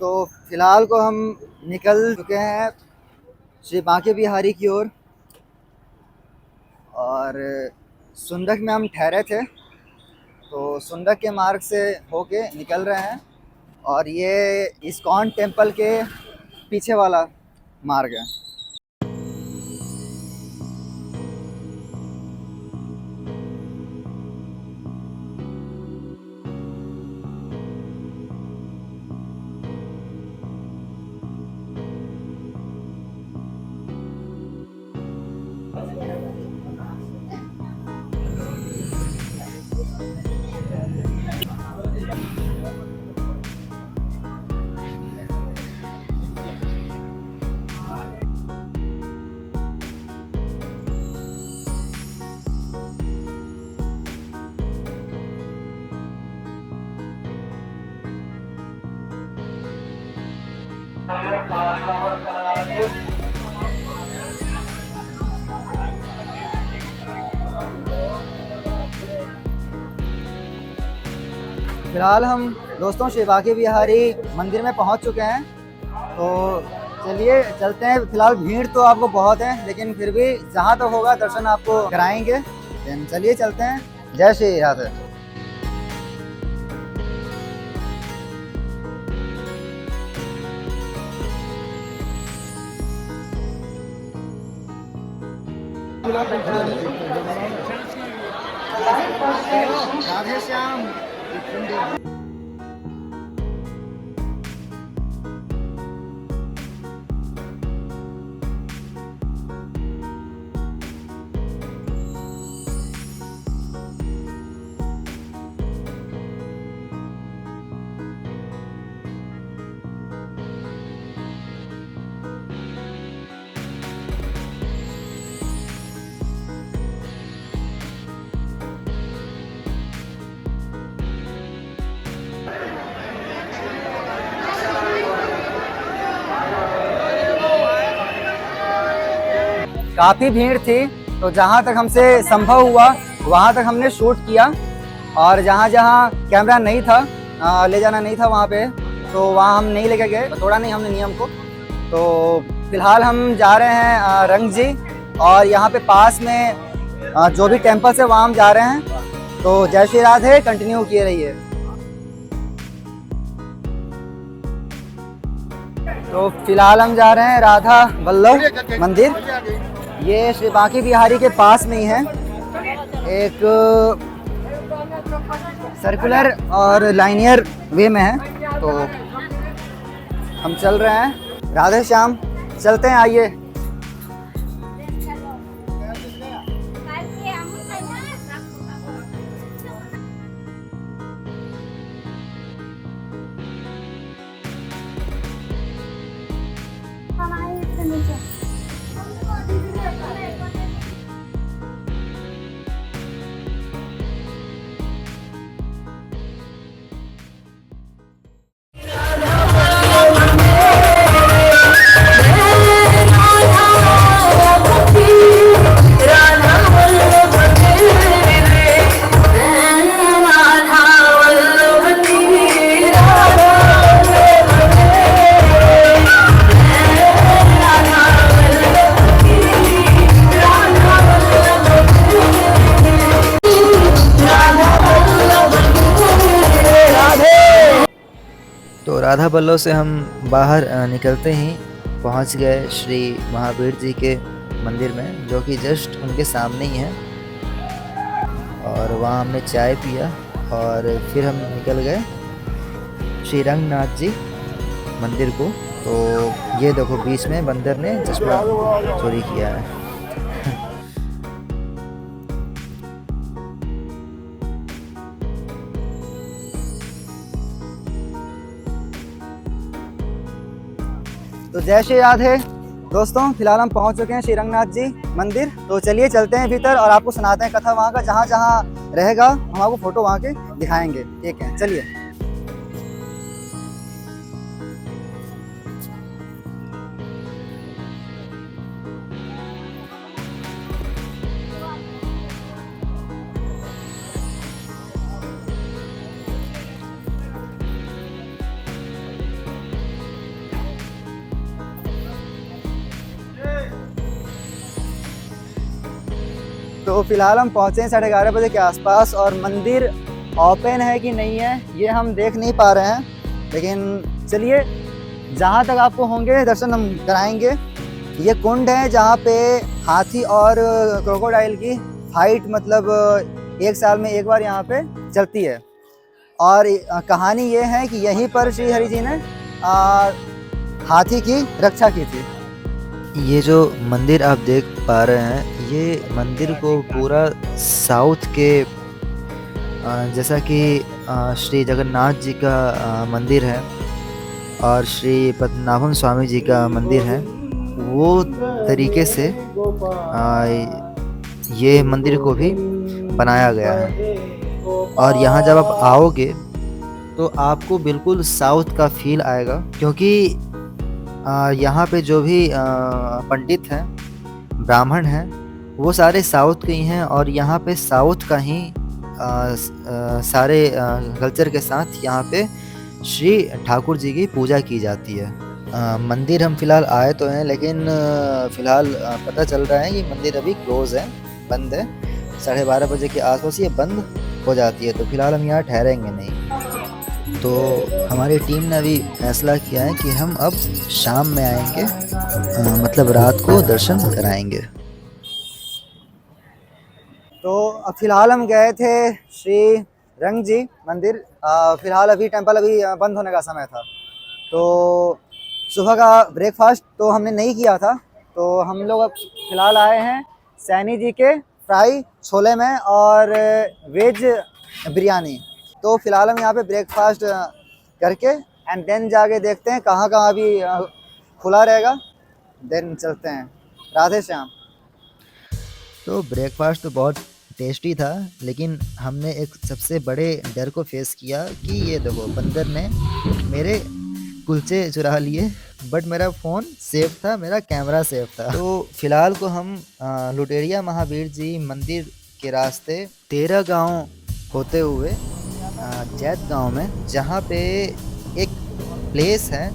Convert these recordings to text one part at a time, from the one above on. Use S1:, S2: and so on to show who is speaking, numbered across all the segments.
S1: तो फिलहाल को हम निकल चुके हैं श्री बांके बिहारी की ओर और सुंदक में हम ठहरे थे, तो सुंदक के मार्ग से होके निकल रहे हैं और ये इस्कॉन टेम्पल के पीछे वाला मार्ग है। फिलहाल हम दोस्तों श्री बांके बिहारी मंदिर में पहुंच चुके हैं, तो चलिए चलते हैं। फिलहाल भीड़ तो आपको बहुत है, लेकिन फिर भी जहां तक होगा दर्शन आपको कराएंगे। चलिए चलते हैं। जय श्री राधे। राधे श्याम। काफ़ी भीड़ थी, तो जहाँ तक हमसे संभव हुआ वहाँ तक हमने शूट किया, और जहाँ जहाँ कैमरा नहीं था, ले जाना नहीं था वहाँ पे, तो वहाँ हम नहीं लेके गए, तोड़ा नहीं हमने नियम को। तो फिलहाल हम जा रहे हैं रंग जी, और यहाँ पे पास में जो भी टेम्पल्स है वहाँ हम जा रहे हैं। तो जय श्री राधे, कंटिन्यू किए रहिए। तो फिलहाल हम जा रहे हैं राधा वल्लभ मंदिर। ये श्री बांके बिहारी के पास में ही है, एक सर्कुलर और लाइनियर वे में है। तो हम चल रहे हैं। राधे श्याम, चलते हैं, आइए।
S2: तो राधा बल्लभ से हम बाहर निकलते ही पहुंच गए श्री महावीर जी के मंदिर में, जो कि जस्ट उनके सामने ही है। और वहाँ हमने चाय पिया और फिर हम निकल गए श्री रंगनाथ जी मंदिर को। तो ये देखो बीच में बंदर ने चश्मा चोरी किया है।
S1: तो जय श्री राधे दोस्तों, फिलहाल हम पहुंच चुके हैं श्री रंगनाथ जी मंदिर। तो चलिए चलते हैं भीतर और आपको सुनाते हैं कथा वहाँ का। जहाँ जहाँ रहेगा हम आपको फोटो वहाँ के दिखाएंगे। ठीक है, चलिए। तो फिलहाल हम पहुँचे हैं 11:30 बजे के आसपास, और मंदिर ओपन है कि नहीं है ये हम देख नहीं पा रहे हैं, लेकिन चलिए जहाँ तक आपको होंगे दर्शन हम कराएंगे। ये कुंड है जहाँ पे हाथी और क्रोकोडाइल की फाइट मतलब 1 साल में 1 बार यहाँ पे चलती है। और कहानी ये है कि यहीं पर श्री हरि जी ने हाथी की रक्षा की थी।
S2: ये जो मंदिर आप देख पा रहे हैं, ये मंदिर को पूरा साउथ के जैसा कि श्री जगन्नाथ जी का मंदिर है और श्री पद्मनाभम स्वामी जी का मंदिर है, वो तरीके से ये मंदिर को भी बनाया गया है। और यहाँ जब आप आओगे तो आपको बिल्कुल साउथ का फील आएगा, क्योंकि यहाँ पे जो भी पंडित हैं, ब्राह्मण हैं, वो सारे साउथ के ही हैं और यहाँ पे साउथ का ही सारे कल्चर के साथ यहाँ पे श्री ठाकुर जी की पूजा की जाती है। मंदिर हम फिलहाल आए तो हैं, लेकिन फिलहाल पता चल रहा है कि मंदिर अभी क्लोज है, बंद है। 12:30 बजे के आसपास ये बंद हो जाती है, तो फिलहाल हम यहाँ ठहरेंगे नहीं। तो हमारी टीम ने अभी फैसला किया है कि हम अब शाम में आएंगे, मतलब रात को दर्शन कराएंगे।
S1: तो फिलहाल हम गए थे श्री रंग जी मंदिर। फिलहाल अभी टेंपल अभी बंद होने का समय था, तो सुबह का ब्रेकफास्ट तो हमने नहीं किया था, तो हम लोग अब फिलहाल आए हैं सैनी जी के फ्राई छोले में और वेज बिरयानी। तो फिलहाल हम यहाँ पे ब्रेकफास्ट करके एंड देन जाके देखते हैं कहाँ कहाँ अभी खुला रहेगा, देन चलते हैं। राधे श्याम।
S2: तो ब्रेकफास्ट तो बहुत टेस्टी था, लेकिन हमने एक सबसे बड़े डर को फेस किया कि ये देखो बंदर ने मेरे कुलचे चुरा लिए, बट मेरा फ़ोन सेफ था, मेरा कैमरा सेफ था। तो फिलहाल को हम लुटेरिया महावीर जी मंदिर के रास्ते 13 गांव होते हुए जैत गांव में, जहां पे एक प्लेस है,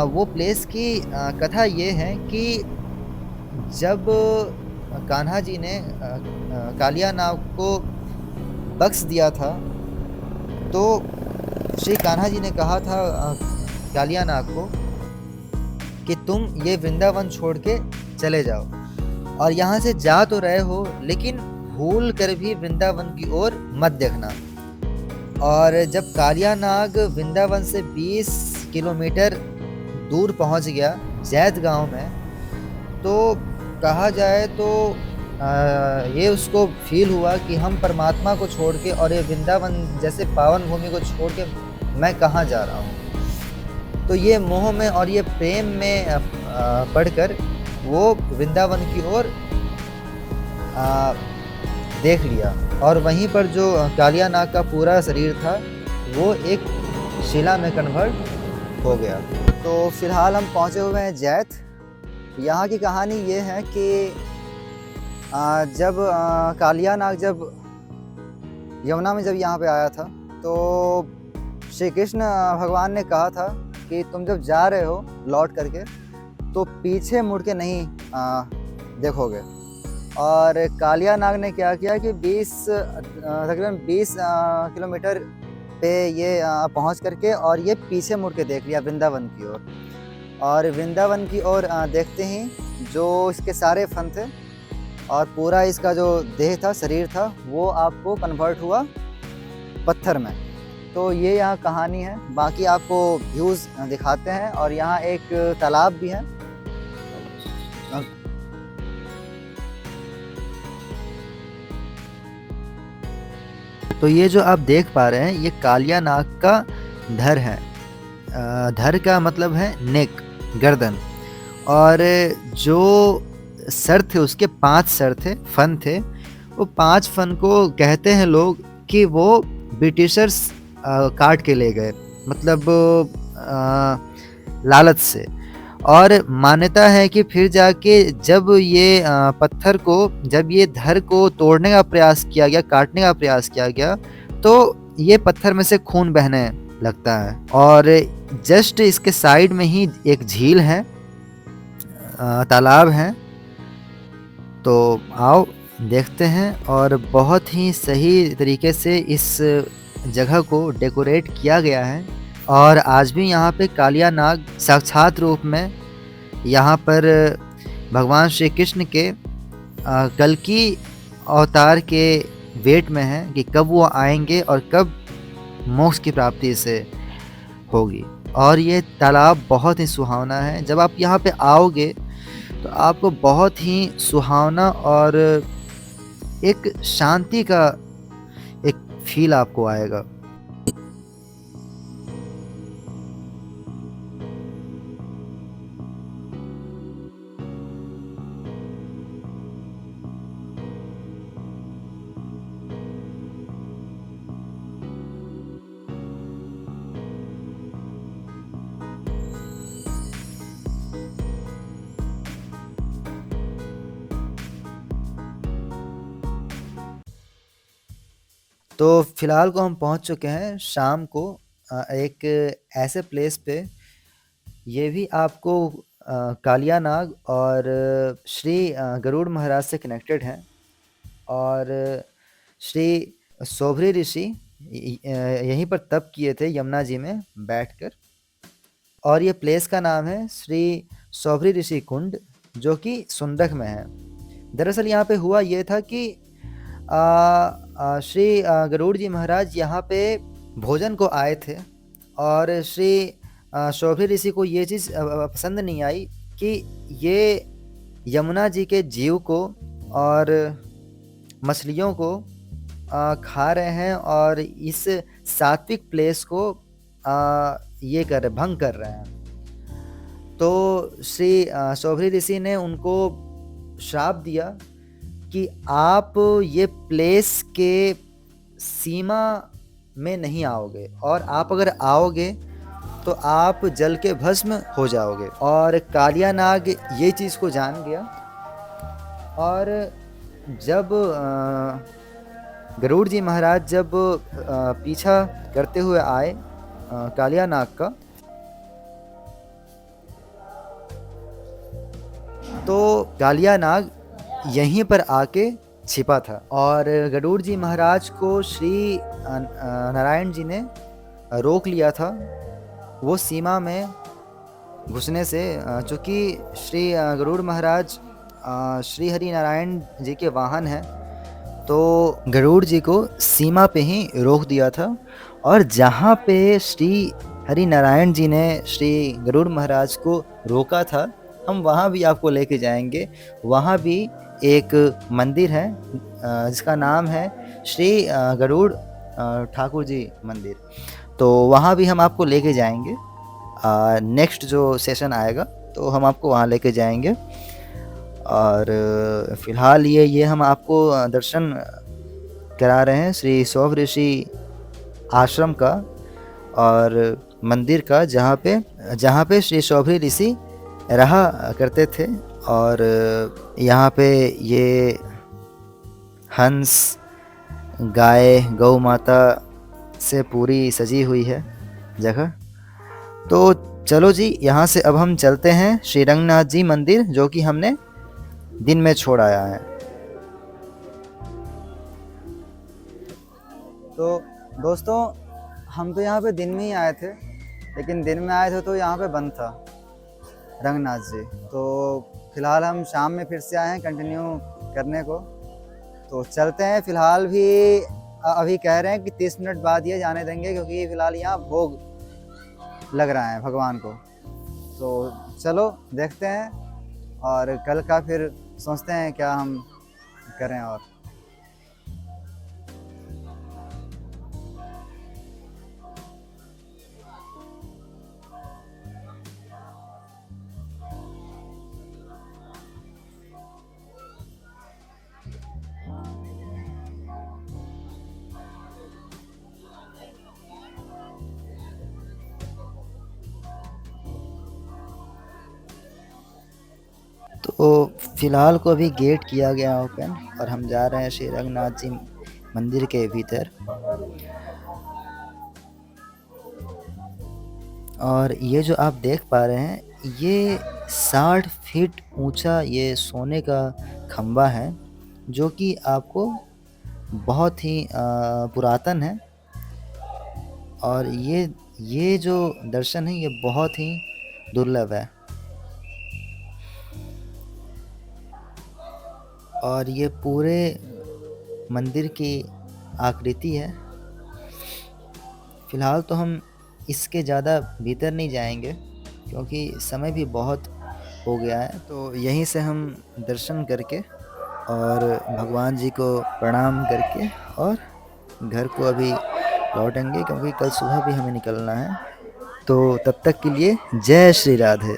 S2: वो प्लेस की कथा ये है कि जब कान्हा जी ने कालिया नाग को बख्श दिया था, तो श्री कान्हा जी ने कहा था कालिया नाग को कि तुम ये वृंदावन छोड़ के चले जाओ, और यहाँ से जा तो रहे हो लेकिन भूल कर भी वृंदावन की ओर मत देखना। और जब कालिया नाग वृंदावन से 20 किलोमीटर दूर पहुँच गया जैत गांव में, तो कहा जाए तो ये उसको फील हुआ कि हम परमात्मा को छोड़ के और ये वृंदावन जैसे पावन भूमि को छोड़ के मैं कहाँ जा रहा हूँ। तो ये मोह में और ये प्रेम में पढ़कर वो वृंदावन की ओर देख लिया, और वहीं पर जो कालिया नाग का पूरा शरीर था वो एक शिला में कन्वर्ट हो गया। तो फिलहाल हम पहुँचे हुए हैं जैत। यहाँ की कहानी ये है कि जब कालिया नाग जब यमुना में जब यहाँ पे आया था, तो श्री कृष्ण भगवान ने कहा था कि तुम जब जा रहे हो लौट करके तो पीछे मुड़ के नहीं देखोगे। और कालिया नाग ने क्या किया कि तकरीबन 20 किलोमीटर पे ये पहुँच करके और ये पीछे मुड़ के देख लिया वृंदावन की ओर। और वृंदावन की ओर देखते ही जो इसके सारे फन थे और पूरा इसका जो देह था, शरीर था, वो आपको कन्वर्ट हुआ पत्थर में। तो ये यहाँ कहानी है। बाकी आपको व्यूज़ दिखाते हैं, और यहाँ एक तालाब भी है। तो ये जो आप देख पा रहे हैं, ये कालिया नाग का धर है। धर का मतलब है नेक, गर्दन। और जो सर थे उसके 5 सर थे, फन थे। वो 5 फन को कहते हैं लोग कि वो ब्रिटिशर्स काट के ले गए, मतलब लालच से। और मान्यता है कि फिर जाके जब ये पत्थर को, जब ये धर को तोड़ने का प्रयास किया गया, काटने का प्रयास किया गया, तो ये पत्थर में से खून बहने लगता है। और जस्ट इसके साइड में ही एक झील है, तालाब है। तो आओ देखते हैं और बहुत ही सही तरीके से इस जगह को डेकोरेट किया गया है और आज भी यहाँ पे कालिया नाग साक्षात रूप में यहाँ पर भगवान श्री कृष्ण के कल्कि अवतार के वेट में है कि कब वो आएंगे और कब मोक्ष की प्राप्ति से होगी। और ये तालाब बहुत ही सुहावना है। जब आप यहाँ पे आओगे तो आपको बहुत ही सुहावना और एक शांति का एक फील आपको आएगा। तो फिलहाल को हम पहुंच चुके हैं शाम को एक ऐसे प्लेस पे, ये भी आपको कालिया नाग और श्री गरुड़ महाराज से कनेक्टेड हैं। और श्री सोभरी ऋषि यहीं पर तप किए थे यमुना जी में बैठकर। और ये प्लेस का नाम है श्री सोभरी ऋषि कुंड, जो कि सुंदक में है। दरअसल यहाँ पे हुआ ये था कि श्री गरुड़ जी महाराज यहाँ पे भोजन को आए थे और श्री सोभरी ऋषि को ये चीज़ पसंद नहीं आई कि ये यमुना जी के जीव को और मछलियों को खा रहे हैं और इस सात्विक प्लेस को ये भंग कर रहे हैं। तो श्री सोभरी ऋषि ने उनको श्राप दिया कि आप ये प्लेस के सीमा में नहीं आओगे और आप अगर आओगे तो आप जल के भस्म हो जाओगे। और कालिया नाग ये चीज़ को जान गया और जब गरुड़ जी महाराज जब पीछा करते हुए आए कालिया नाग का, तो कालिया नाग यहीं पर आके छिपा था और गरुड़ जी महाराज को श्री नारायण जी ने रोक लिया था वो सीमा में घुसने से, चूँकि श्री गरुड़ महाराज श्री हरि नारायण जी के वाहन हैं, तो गरुड़ जी को सीमा पे ही रोक दिया था। और जहाँ पे श्री हरि नारायण जी ने श्री गरुड़ महाराज को रोका था, हम वहाँ भी आपको लेके जाएंगे। वहाँ भी एक मंदिर है जिसका नाम है श्री गरुड़ ठाकुर जी मंदिर, तो वहाँ भी हम आपको लेके जाएंगे। नेक्स्ट जो सेशन आएगा तो हम आपको वहाँ लेके जाएंगे। और फिलहाल ये हम आपको दर्शन करा रहे हैं श्री सोभ ऋषि आश्रम का और मंदिर का, जहाँ पे श्री सोभरी ऋषि रहा करते थे। और यहाँ पे ये हंस, गाय, गौ माता से पूरी सजी हुई है जगह। तो चलो जी, यहाँ से अब हम चलते हैं श्री रंगनाथ जी मंदिर, जो कि हमने दिन में छोड़ आया है।
S1: तो दोस्तों, हम तो यहाँ पे दिन में ही आए थे, लेकिन दिन में आए थे तो यहाँ पे बंद था रंगनाथ जी। तो फिलहाल हम शाम में फिर से आए हैं कंटिन्यू करने को, तो चलते हैं। फिलहाल भी अभी कह रहे हैं कि 30 मिनट बाद ये जाने देंगे, क्योंकि फिलहाल यहाँ भोग लग रहा है भगवान को। तो चलो देखते हैं और कल का फिर सोचते हैं क्या हम करें। और
S2: तो फिलहाल को अभी गेट किया गया ओपन और हम जा रहे हैं श्री रंगनाथ जी मंदिर के भीतर। और ये जो आप देख पा रहे हैं, ये 60 फीट ऊंचा ये सोने का खंबा है जो कि आपको बहुत ही पुरातन है। और ये जो दर्शन है ये बहुत ही दुर्लभ है। और ये पूरे मंदिर की आकृति है। फिलहाल तो हम इसके ज़्यादा भीतर नहीं जाएंगे क्योंकि समय भी बहुत हो गया है। तो यहीं से हम दर्शन करके और भगवान जी को प्रणाम करके और घर को अभी लौटेंगे क्योंकि कल सुबह भी हमें निकलना है। तो तब तक के लिए जय श्री राधे।